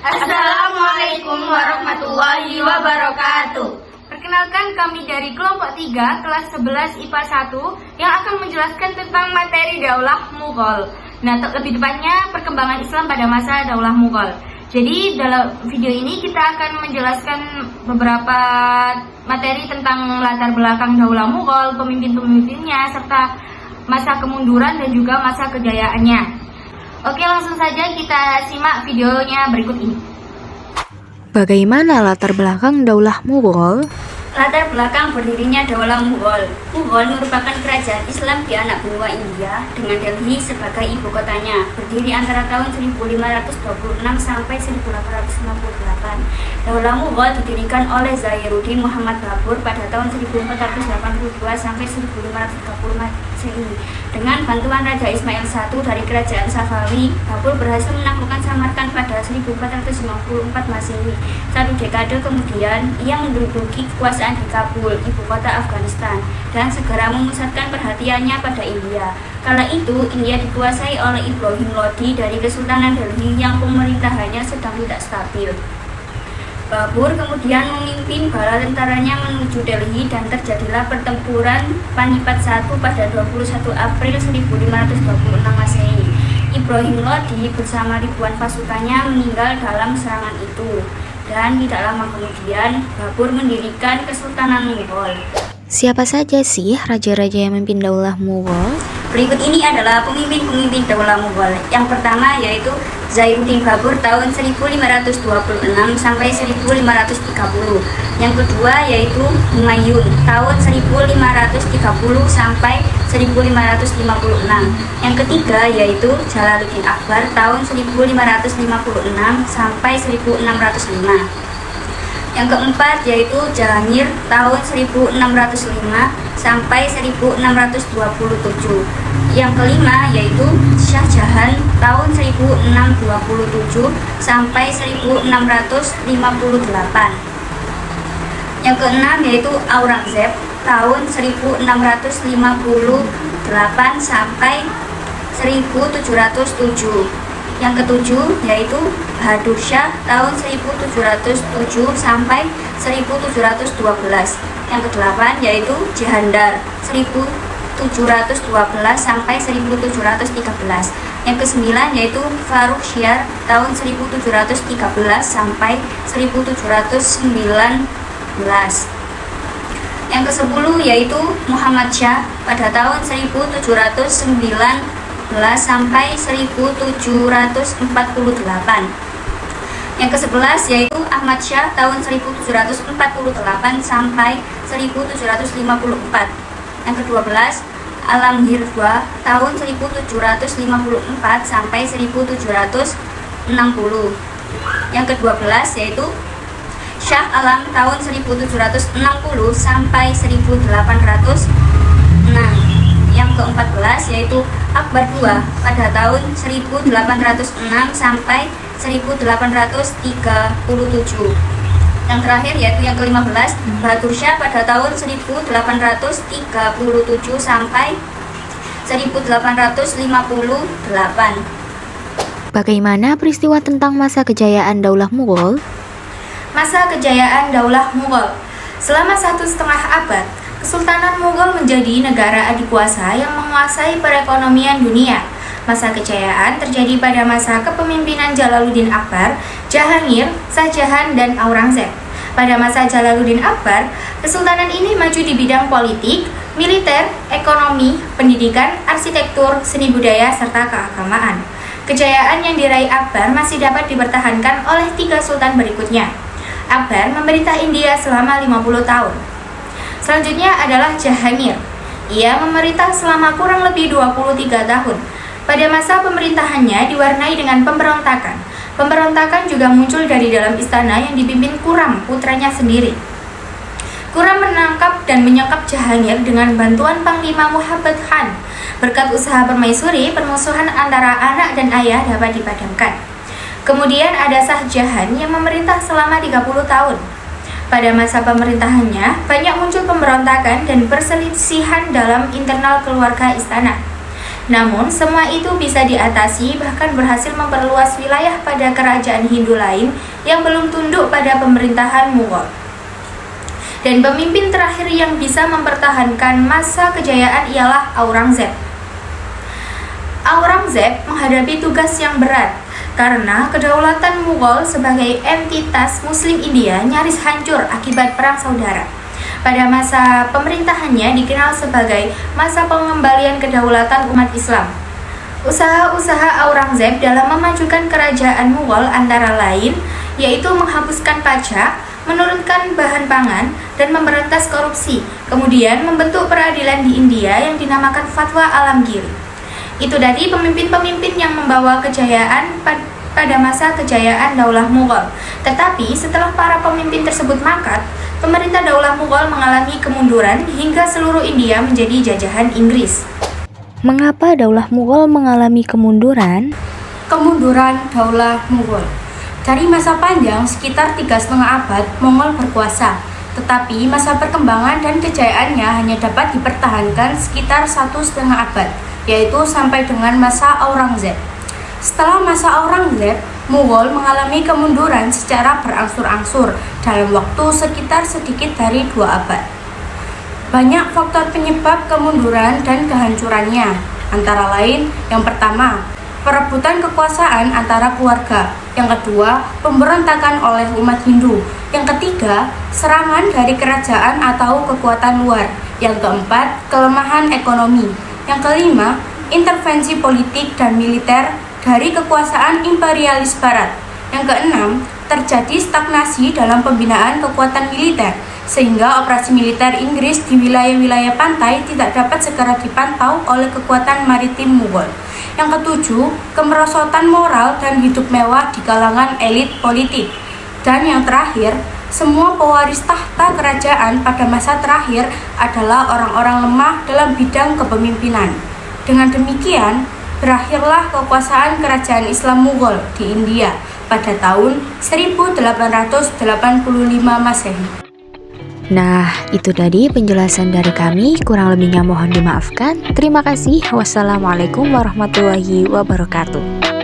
Assalamualaikum warahmatullahi wabarakatuh. Perkenalkan, kami dari kelompok 3 kelas 11 IPA 1 yang akan menjelaskan tentang materi Daulah Mughal. Nah, lebih tepatnya perkembangan Islam pada masa Daulah Mughal. Jadi dalam video ini kita akan menjelaskan beberapa materi tentang latar belakang Daulah Mughal, pemimpin-pemimpinnya, serta masa kemunduran dan juga masa kejayaannya. Oke, langsung saja kita simak videonya berikut ini. Bagaimana latar belakang Daulah Mughal? Latar belakang berdirinya Daulah Mughal. Mughal merupakan kerajaan Islam di anak benua India dengan Delhi sebagai ibu kotanya. Berdiri antara tahun 1526 sampai 1858. Daulah Mughal didirikan oleh Zainuddin Muhammad Babur pada tahun 1482 sampai 1530 Masehi. Dengan bantuan Raja Ismail I dari kerajaan Safawi, Babur berhasil menaklukkan Samarkand pada 1454 Masehi. Satu dekade kemudian, ia menduduki kekuasaan di Kabul, ibu kota Afghanistan, dan segera memusatkan perhatiannya pada India. Kala itu, India dikuasai oleh Ibrahim Lodi dari Kesultanan Delhi yang pemerintahannya sedang tidak stabil. Babur kemudian memimpin bala tentaranya menuju Delhi dan terjadilah pertempuran Panipat I pada 21 April 1526 Masehi. Ibrahim Lodi bersama ribuan pasukannya meninggal dalam serangan itu. Dan tidak lama kemudian, Babur mendirikan Kesultanan Mughal. Siapa saja sih raja-raja yang memimpin Daulah Mughal? Berikut ini adalah pemimpin-pemimpin Daulah Mughal. Yang pertama yaitu Zainuddin Babur tahun 1526 sampai 1530. Yang kedua yaitu Humayun tahun 1530 sampai 1556. Yang ketiga yaitu Jalaluddin Akbar tahun 1556 sampai 1605. Yang keempat yaitu Jahangir tahun 1605 sampai 1627. Yang kelima yaitu Shah Jahan tahun 1627 sampai 1658. Yang keenam yaitu Aurangzeb tahun 1658 sampai 1707. Yang ketujuh yaitu Bahadur Shah tahun 1707 sampai 1712. Yang kedelapan yaitu Jahandar 1712 sampai 1713. Yang kesembilan yaitu Farrukhsiyar tahun 1713 sampai 1719. Yang kesepuluh yaitu Muhammad Shah pada tahun 1709 sampai 1748. Yang ke-11 yaitu Ahmad Shah tahun 1748 sampai 1754. Yang ke-12 Alamgir II tahun 1754 sampai 1760. Yang ke-12 yaitu Shah Alam tahun 1760 sampai 1806. Yang ke-14 yaitu Akbar II pada tahun 1806 sampai 1837. Yang terakhir yaitu yang ke-15 Bahadur Shah pada tahun 1837 sampai 1858. Bagaimana peristiwa tentang masa kejayaan Daulah Mughal? Masa kejayaan Daulah Mughal. Selama 1,5 abad, Kesultanan Mughal menjadi negara adikuasa yang menguasai perekonomian dunia. Masa kejayaan terjadi pada masa kepemimpinan Jalaluddin Akbar, Jahangir, Shah Jahan, dan Aurangzeb. Pada masa Jalaluddin Akbar, kesultanan ini maju di bidang politik, militer, ekonomi, pendidikan, arsitektur, seni budaya, serta keagamaan. Kejayaan yang diraih Akbar masih dapat dipertahankan oleh 3 sultan berikutnya. Akbar memerintah India selama 50 tahun. Selanjutnya adalah Jahangir. Ia memerintah selama kurang lebih 23 tahun. Pada masa pemerintahannya diwarnai dengan pemberontakan. Pemberontakan juga muncul dari dalam istana yang dipimpin Khurram, putranya sendiri. Khurram menangkap dan menyekap Jahangir dengan bantuan Panglima Muhammad Khan. Berkat usaha permaisuri, permusuhan antara anak dan ayah dapat dipadamkan. Kemudian ada Shah Jahan yang memerintah selama 30 tahun. Pada masa pemerintahannya, banyak muncul pemberontakan dan perselisihan dalam internal keluarga istana. Namun, semua itu bisa diatasi, bahkan berhasil memperluas wilayah pada kerajaan Hindu lain yang belum tunduk pada pemerintahan Mughal. Dan pemimpin terakhir yang bisa mempertahankan masa kejayaan ialah Aurangzeb. Aurangzeb menghadapi tugas yang berat karena kedaulatan Mughal sebagai entitas Muslim India nyaris hancur akibat perang saudara. Pada masa pemerintahannya dikenal sebagai masa pengembalian kedaulatan umat Islam. Usaha-usaha Aurangzeb dalam memajukan kerajaan Mughal antara lain yaitu menghapuskan pajak, menurunkan bahan pangan, dan memberantas korupsi. Kemudian membentuk peradilan di India yang dinamakan Fatwa Alamgiri. Itu tadi pemimpin-pemimpin yang membawa kejayaan pada masa kejayaan Daulah Mughal. Tetapi setelah para pemimpin tersebut mangkat, pemerintah Daulah Mughal mengalami kemunduran hingga seluruh India menjadi jajahan Inggris. Mengapa Daulah Mughal mengalami kemunduran? Kemunduran Daulah Mughal. Dari masa panjang sekitar 3,5 abad Mongol berkuasa, tetapi masa perkembangan dan kejayaannya hanya dapat dipertahankan sekitar 1,5 abad, yaitu sampai dengan masa Aurangzeb. Setelah masa Aurangzeb, Mughal mengalami kemunduran secara berangsur-angsur dalam waktu sekitar sedikit dari 2 abad. Banyak faktor penyebab kemunduran dan kehancurannya, antara lain yang pertama, perebutan kekuasaan antara keluarga, yang kedua, pemberontakan oleh umat Hindu, yang ketiga, serangan dari kerajaan atau kekuatan luar, yang keempat, kelemahan ekonomi, yang kelima, intervensi politik dan militer dari kekuasaan imperialis barat. Yang keenam, terjadi stagnasi dalam pembinaan kekuatan militer, sehingga operasi militer Inggris di wilayah-wilayah pantai tidak dapat segera dipantau oleh kekuatan maritim Mughal. Yang ketujuh, kemerosotan moral dan hidup mewah di kalangan elit politik. Dan yang terakhir, semua pewaris tahta kerajaan pada masa terakhir adalah orang-orang lemah dalam bidang kepemimpinan. Dengan demikian, berakhirlah kekuasaan kerajaan Islam Mughal di India pada tahun 1885 Masehi. Nah, itu tadi penjelasan dari kami, kurang lebihnya mohon dimaafkan. Terima kasih. Wassalamualaikum warahmatullahi wabarakatuh.